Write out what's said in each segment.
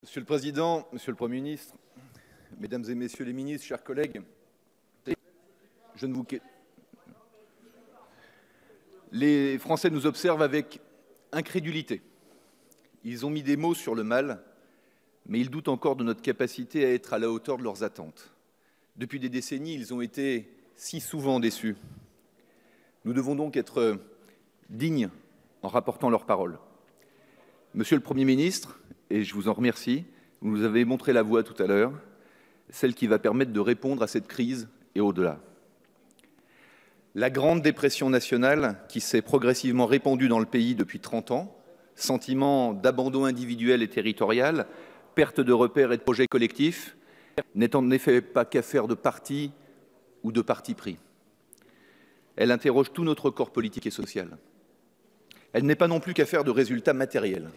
Monsieur le Président, Monsieur le Premier ministre, Mesdames et Messieurs les ministres, chers collègues, les Français nous observent avec incrédulité. Ils ont mis des mots sur le mal, mais ils doutent encore de notre capacité à être à la hauteur de leurs attentes. Depuis des décennies, ils ont été si souvent déçus. Nous devons donc être dignes en rapportant leurs paroles. Monsieur le Premier ministre, et je vous en remercie, vous nous avez montré la voie tout à l'heure, celle qui va permettre de répondre à cette crise et au-delà. La grande dépression nationale qui s'est progressivement répandue dans le pays depuis 30 ans, sentiment d'abandon individuel et territorial, perte de repères et de projets collectifs, n'est en effet pas qu'affaire de parti ou de parti pris. Elle interroge tout notre corps politique et social. Elle n'est pas non plus qu'affaire de résultats matériels.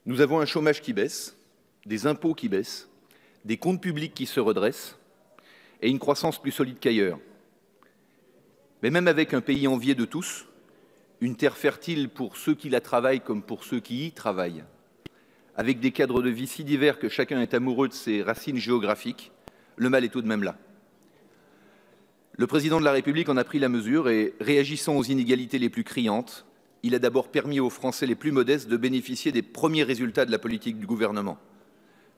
Nous avons un chômage qui baisse, des impôts qui baissent, des comptes publics qui se redressent et une croissance plus solide qu'ailleurs. Mais même avec un pays envié de tous, une terre fertile pour ceux qui la travaillent comme pour ceux qui y travaillent, avec des cadres de vie si divers que chacun est amoureux de ses racines géographiques, le mal est tout de même là. Le Président de la République en a pris la mesure et, réagissant aux inégalités les plus criantes, il a d'abord permis aux Français les plus modestes de bénéficier des premiers résultats de la politique du gouvernement.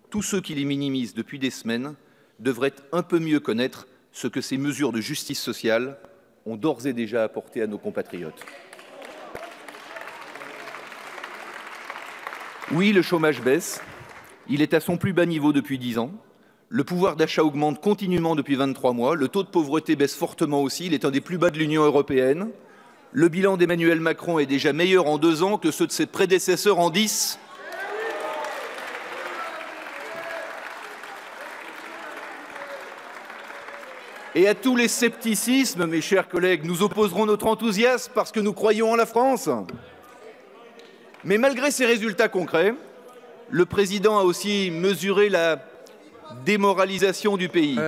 Tous ceux qui les minimisent depuis des semaines devraient un peu mieux connaître ce que ces mesures de justice sociale ont d'ores et déjà apporté à nos compatriotes. Oui, le chômage baisse, il est à son plus bas niveau depuis 10 ans, le pouvoir d'achat augmente continuellement depuis 23 mois, le taux de pauvreté baisse fortement aussi, il est un des plus bas de l'Union européenne, le bilan d'Emmanuel Macron est déjà meilleur en 2 ans que ceux de ses prédécesseurs en 10. Et à tous les scepticismes, mes chers collègues, nous opposerons notre enthousiasme parce que nous croyons en la France. Mais malgré ces résultats concrets, le Président a aussi mesuré la démoralisation du pays,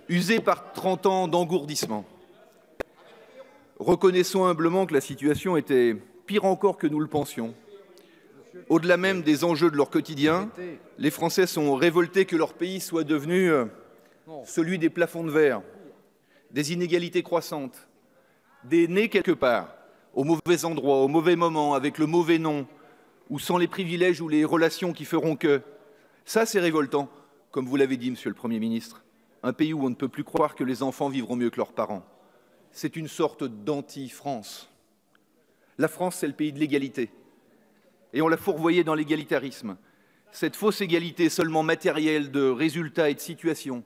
usé par 30 ans d'engourdissement. Reconnaissons humblement que la situation était pire encore que nous le pensions. Au-delà même des enjeux de leur quotidien, les Français sont révoltés que leur pays soit devenu celui des plafonds de verre, des inégalités croissantes, des nés quelque part, au mauvais endroit, au mauvais moment, avec le mauvais nom, ou sans les privilèges ou les relations qui feront que. Ça, c'est révoltant, comme vous l'avez dit, Monsieur le Premier ministre. Un pays où on ne peut plus croire que les enfants vivront mieux que leurs parents. C'est une sorte d'anti-France. La France, c'est le pays de l'égalité. Et on l'a fourvoyé dans l'égalitarisme. Cette fausse égalité seulement matérielle de résultats et de situations,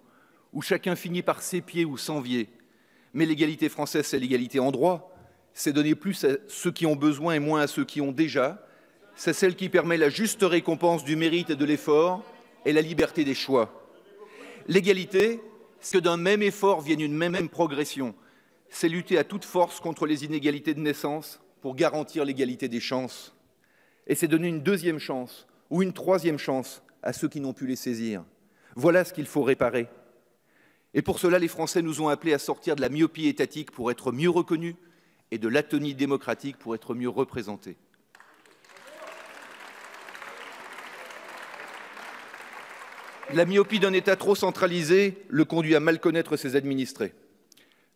où chacun finit par s'épier ou s'envier. Mais l'égalité française, c'est l'égalité en droit. C'est donner plus à ceux qui ont besoin et moins à ceux qui ont déjà. C'est celle qui permet la juste récompense du mérite et de l'effort et la liberté des choix. L'égalité, c'est que d'un même effort vienne une même progression. C'est lutter à toute force contre les inégalités de naissance pour garantir l'égalité des chances. Et c'est donner une deuxième chance ou une troisième chance à ceux qui n'ont pu les saisir. Voilà ce qu'il faut réparer. Et pour cela, les Français nous ont appelés à sortir de la myopie étatique pour être mieux reconnus et de l'atonie démocratique pour être mieux représentés. La myopie d'un État trop centralisé le conduit à mal connaître ses administrés.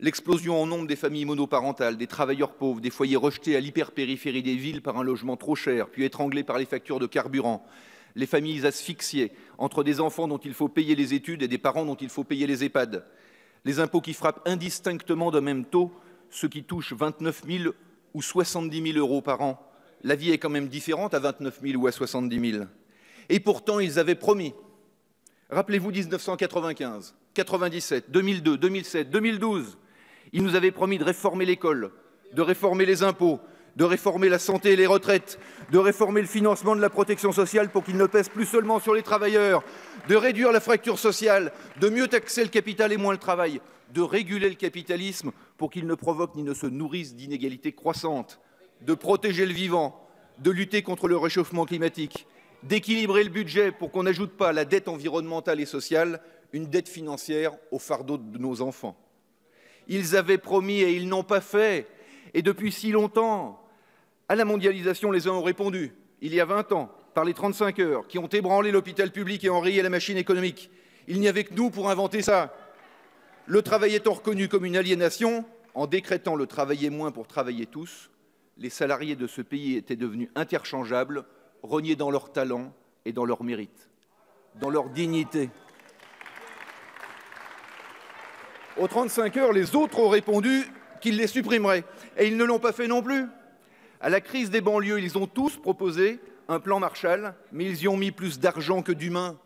L'explosion en nombre des familles monoparentales, des travailleurs pauvres, des foyers rejetés à l'hyperpériphérie des villes par un logement trop cher, puis étranglés par les factures de carburant, les familles asphyxiées entre des enfants dont il faut payer les études et des parents dont il faut payer les EHPAD, les impôts qui frappent indistinctement d'un même taux ceux qui touchent 29 000 ou 70 000 euros par an. La vie est quand même différente à 29 000 ou à 70 000. Et pourtant, ils avaient promis. Rappelez-vous 1995, 97, 2002, 2007, 2012. Ils nous avaient promis de réformer l'école, de réformer les impôts, de réformer la santé et les retraites, de réformer le financement de la protection sociale pour qu'il ne pèse plus seulement sur les travailleurs, de réduire la fracture sociale, de mieux taxer le capital et moins le travail, de réguler le capitalisme pour qu'il ne provoque ni ne se nourrisse d'inégalités croissantes, de protéger le vivant, de lutter contre le réchauffement climatique, d'équilibrer le budget pour qu'on n'ajoute pas à la dette environnementale et sociale une dette financière au fardeau de nos enfants. Ils avaient promis et ils n'ont pas fait. Et depuis si longtemps, à la mondialisation, les uns ont répondu, il y a 20 ans, par les 35 heures, qui ont ébranlé l'hôpital public et enrayé la machine économique. Il n'y avait que nous pour inventer ça. Le travail étant reconnu comme une aliénation, en décrétant le travailler moins pour travailler tous, les salariés de ce pays étaient devenus interchangeables, rognés dans leur talent et dans leur mérite, dans leur dignité. Aux 35 heures, les autres ont répondu qu'ils les supprimeraient. Et ils ne l'ont pas fait non plus. À la crise des banlieues, ils ont tous proposé un plan Marshall, mais ils y ont mis plus d'argent que d'humains,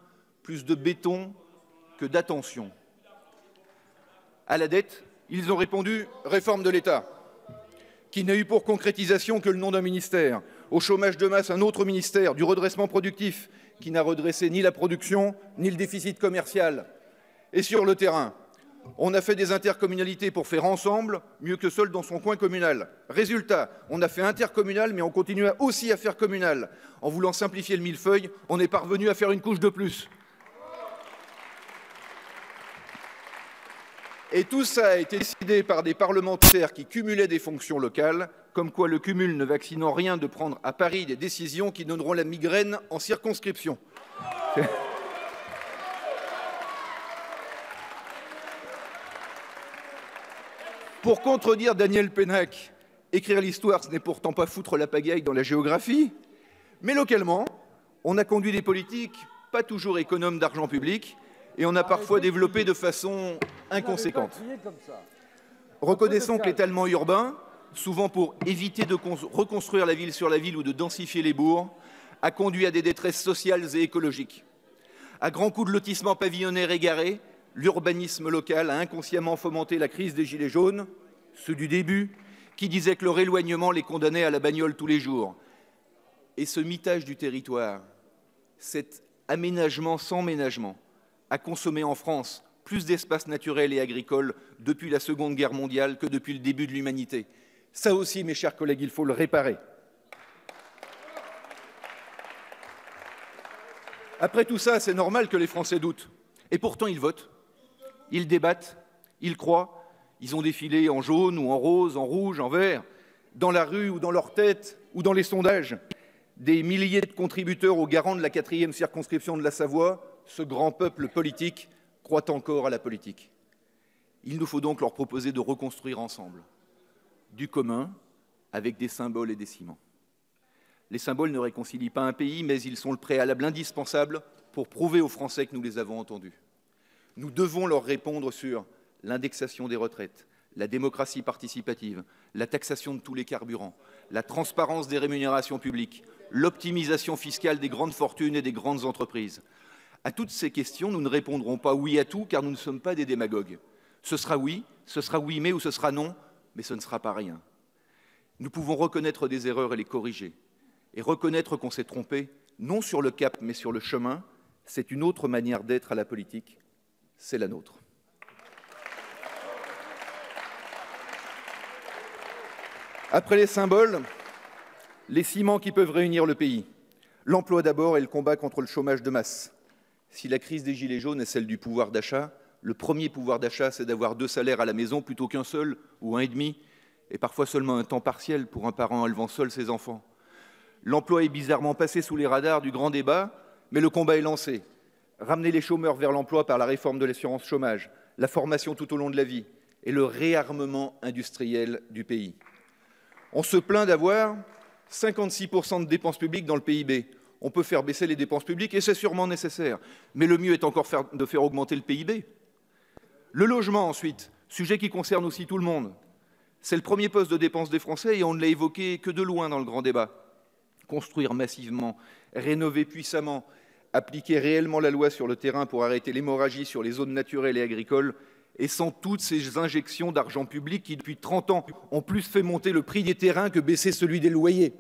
plus de béton que d'attention. À la dette, ils ont répondu réforme de l'État, qui n'a eu pour concrétisation que le nom d'un ministère. Au chômage de masse, un autre ministère, du redressement productif, qui n'a redressé ni la production, ni le déficit commercial. Et sur le terrain, on a fait des intercommunalités pour faire ensemble, mieux que seul dans son coin communal. Résultat, on a fait intercommunal, mais on continue aussi à faire communal. En voulant simplifier le millefeuille, on est parvenu à faire une couche de plus. Et tout ça a été décidé par des parlementaires qui cumulaient des fonctions locales, comme quoi le cumul ne vaccine en rien de prendre à Paris des décisions qui donneront la migraine en circonscription. Pour contredire Daniel Pénac, écrire l'histoire, ce n'est pourtant pas foutre la pagaille dans la géographie, mais localement, on a conduit des politiques pas toujours économes d'argent public et on a parfois développé de façon inconséquente. Reconnaissons que l'étalement urbain, souvent pour éviter de reconstruire la ville sur la ville ou de densifier les bourgs, a conduit à des détresses sociales et écologiques. À grands coups de lotissements pavillonnaires égarés, l'urbanisme local a inconsciemment fomenté la crise des Gilets jaunes, ceux du début, qui disaient que leur éloignement les condamnait à la bagnole tous les jours. Et ce mitage du territoire, cet aménagement sans ménagement, a consommé en France plus d'espaces naturels et agricoles depuis la Seconde Guerre mondiale que depuis le début de l'humanité. Ça aussi, mes chers collègues, il faut le réparer. Après tout ça, c'est normal que les Français doutent. Et pourtant, ils votent, ils débattent, ils croient, ils ont défilé en jaune ou en rose, en rouge, en vert, dans la rue ou dans leur tête ou dans les sondages. Des milliers de contributeurs aux garants de la 4e circonscription de la Savoie, ce grand peuple politique croit encore à la politique. Il nous faut donc leur proposer de reconstruire ensemble, du commun, avec des symboles et des ciments. Les symboles ne réconcilient pas un pays, mais ils sont le préalable indispensable pour prouver aux Français que nous les avons entendus. Nous devons leur répondre sur l'indexation des retraites, la démocratie participative, la taxation de tous les carburants, la transparence des rémunérations publiques, l'optimisation fiscale des grandes fortunes et des grandes entreprises. À toutes ces questions, nous ne répondrons pas oui à tout, car nous ne sommes pas des démagogues. Ce sera oui mais, ou ce sera non, mais ce ne sera pas rien. Nous pouvons reconnaître des erreurs et les corriger. Et reconnaître qu'on s'est trompé, non sur le cap, mais sur le chemin, c'est une autre manière d'être à la politique, c'est la nôtre. Après les symboles, les ciments qui peuvent réunir le pays. L'emploi d'abord et le combat contre le chômage de masse. Si la crise des Gilets jaunes est celle du pouvoir d'achat, le premier pouvoir d'achat, c'est d'avoir 2 salaires à la maison plutôt qu'un seul ou 1,5, et parfois seulement un temps partiel pour un parent élevant seul ses enfants. L'emploi est bizarrement passé sous les radars du grand débat, mais le combat est lancé. Ramener les chômeurs vers l'emploi par la réforme de l'assurance chômage, la formation tout au long de la vie et le réarmement industriel du pays. On se plaint d'avoir 56% de dépenses publiques dans le PIB. On peut faire baisser les dépenses publiques et c'est sûrement nécessaire. Mais le mieux est encore de faire augmenter le PIB. Le logement ensuite, sujet qui concerne aussi tout le monde. C'est le premier poste de dépense des Français et on ne l'a évoqué que de loin dans le grand débat. Construire massivement, rénover puissamment, appliquer réellement la loi sur le terrain pour arrêter l'hémorragie sur les zones naturelles et agricoles, et sans toutes ces injections d'argent public qui, depuis 30 ans, ont plus fait monter le prix des terrains que baisser celui des loyers.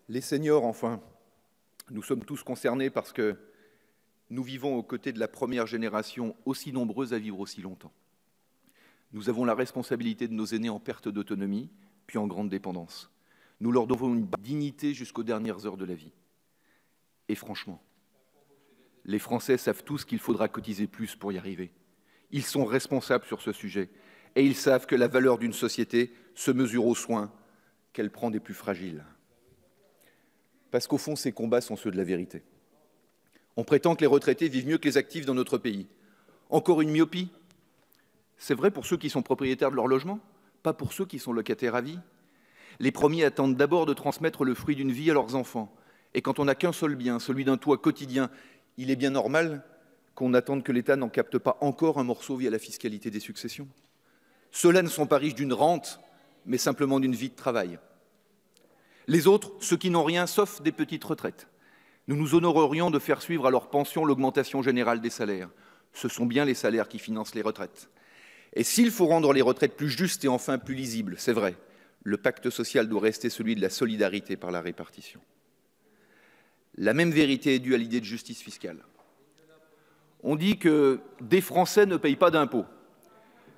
Les seniors, enfin, nous sommes tous concernés parce que nous vivons aux côtés de la première génération aussi nombreuse à vivre aussi longtemps. Nous avons la responsabilité de nos aînés en perte d'autonomie, puis en grande dépendance. Nous leur devons une dignité jusqu'aux dernières heures de la vie. Et franchement, les Français savent tous qu'il faudra cotiser plus pour y arriver. Ils sont responsables sur ce sujet et ils savent que la valeur d'une société se mesure aux soins qu'elle prend des plus fragiles. Parce qu'au fond, ces combats sont ceux de la vérité. On prétend que les retraités vivent mieux que les actifs dans notre pays. Encore une myopie. C'est vrai pour ceux qui sont propriétaires de leur logement, pas pour ceux qui sont locataires à vie. Les premiers attendent d'abord de transmettre le fruit d'une vie à leurs enfants. Et quand on n'a qu'un seul bien, celui d'un toit quotidien, il est bien normal qu'on attende que l'État n'en capte pas encore un morceau via la fiscalité des successions. Ceux-là ne sont pas riches d'une rente, mais simplement d'une vie de travail. Les autres, ceux qui n'ont rien sauf des petites retraites. Nous nous honorerions de faire suivre à leur pension l'augmentation générale des salaires. Ce sont bien les salaires qui financent les retraites. Et s'il faut rendre les retraites plus justes et enfin plus lisibles, c'est vrai, le pacte social doit rester celui de la solidarité par la répartition. La même vérité est due à l'idée de justice fiscale. On dit que des Français ne payent pas d'impôts,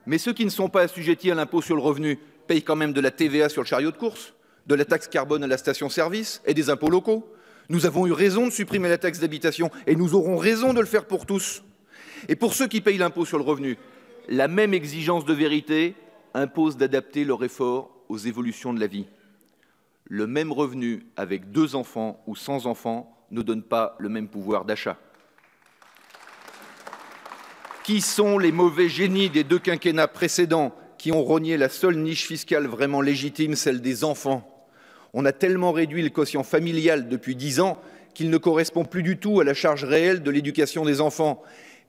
mais ceux qui ne sont pas assujettis à l'impôt sur le revenu payent quand même de la TVA sur le chariot de course, de la taxe carbone à la station-service et des impôts locaux. Nous avons eu raison de supprimer la taxe d'habitation et nous aurons raison de le faire pour tous. Et pour ceux qui payent l'impôt sur le revenu, la même exigence de vérité impose d'adapter leur effort aux évolutions de la vie. Le même revenu avec 2 enfants ou sans enfants ne donne pas le même pouvoir d'achat. Qui sont les mauvais génies des 2 quinquennats précédents qui ont rogné la seule niche fiscale vraiment légitime, celle des enfants? On a tellement réduit le quotient familial depuis 10 ans qu'il ne correspond plus du tout à la charge réelle de l'éducation des enfants.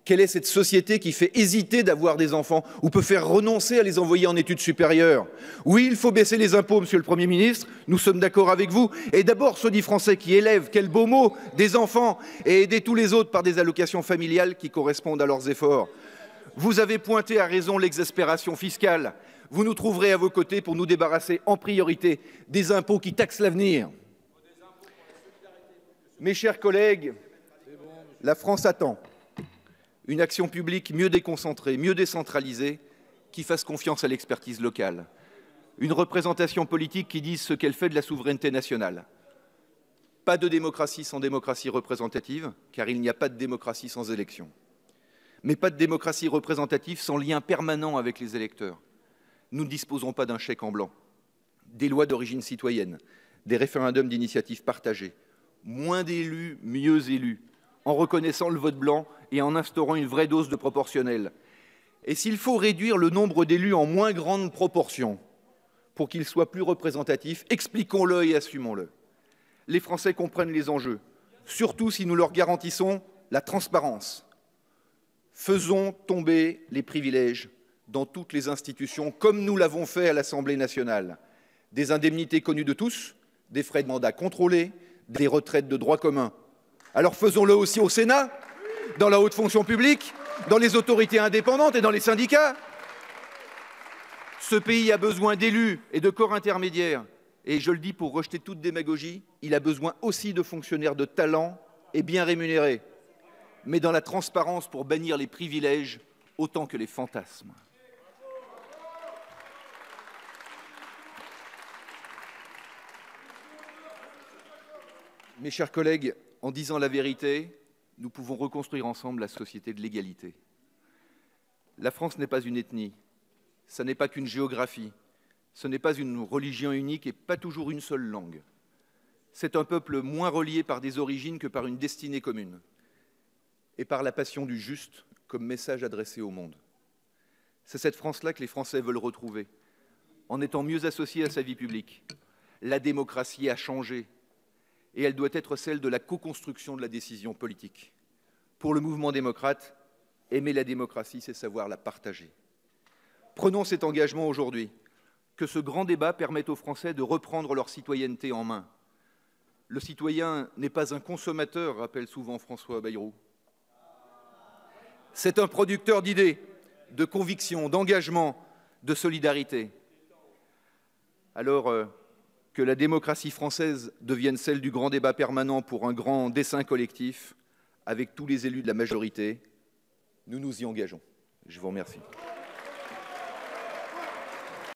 Quelle est cette société qui fait hésiter d'avoir des enfants ou peut faire renoncer à les envoyer en études supérieures? Oui, il faut baisser les impôts, Monsieur le Premier ministre, nous sommes d'accord avec vous. Et d'abord ceux des Français qui élèvent, quel beau mot, des enfants, et aider tous les autres par des allocations familiales qui correspondent à leurs efforts. Vous avez pointé à raison l'exaspération fiscale. Vous nous trouverez à vos côtés pour nous débarrasser en priorité des impôts qui taxent l'avenir. Mes chers collègues, la France attend une action publique mieux déconcentrée, mieux décentralisée, qui fasse confiance à l'expertise locale. Une représentation politique qui dise ce qu'elle fait de la souveraineté nationale. Pas de démocratie sans démocratie représentative, car il n'y a pas de démocratie sans élection. Mais pas de démocratie représentative sans lien permanent avec les électeurs. Nous ne disposons pas d'un chèque en blanc. Des lois d'origine citoyenne, des référendums d'initiative partagée, moins d'élus, mieux élus, en reconnaissant le vote blanc et en instaurant une vraie dose de proportionnel. Et s'il faut réduire le nombre d'élus en moins grande proportion pour qu'ils soient plus représentatifs, expliquons-le et assumons-le. Les Français comprennent les enjeux, surtout si nous leur garantissons la transparence. Faisons tomber les privilèges dans toutes les institutions, comme nous l'avons fait à l'Assemblée nationale. Des indemnités connues de tous, des frais de mandat contrôlés, des retraites de droit commun. Alors faisons-le aussi au Sénat, dans la haute fonction publique, dans les autorités indépendantes et dans les syndicats. Ce pays a besoin d'élus et de corps intermédiaires. Et je le dis pour rejeter toute démagogie, il a besoin aussi de fonctionnaires de talent et bien rémunérés, mais dans la transparence pour bannir les privilèges autant que les fantasmes. Mes chers collègues, en disant la vérité, nous pouvons reconstruire ensemble la société de l'égalité. La France n'est pas une ethnie, ce n'est pas qu'une géographie, ce n'est pas une religion unique et pas toujours une seule langue. C'est un peuple moins relié par des origines que par une destinée commune et par la passion du juste comme message adressé au monde. C'est cette France-là que les Français veulent retrouver, en étant mieux associés à sa vie publique. La démocratie a changé, et elle doit être celle de la co-construction de la décision politique. Pour le mouvement démocrate, aimer la démocratie, c'est savoir la partager. Prenons cet engagement aujourd'hui, que ce grand débat permette aux Français de reprendre leur citoyenneté en main. Le citoyen n'est pas un consommateur, rappelle souvent François Bayrou. C'est un producteur d'idées, de convictions, d'engagement, de solidarité. Alors, que la démocratie française devienne celle du grand débat permanent pour un grand dessein collectif, avec tous les élus de la majorité, nous nous y engageons. Je vous remercie.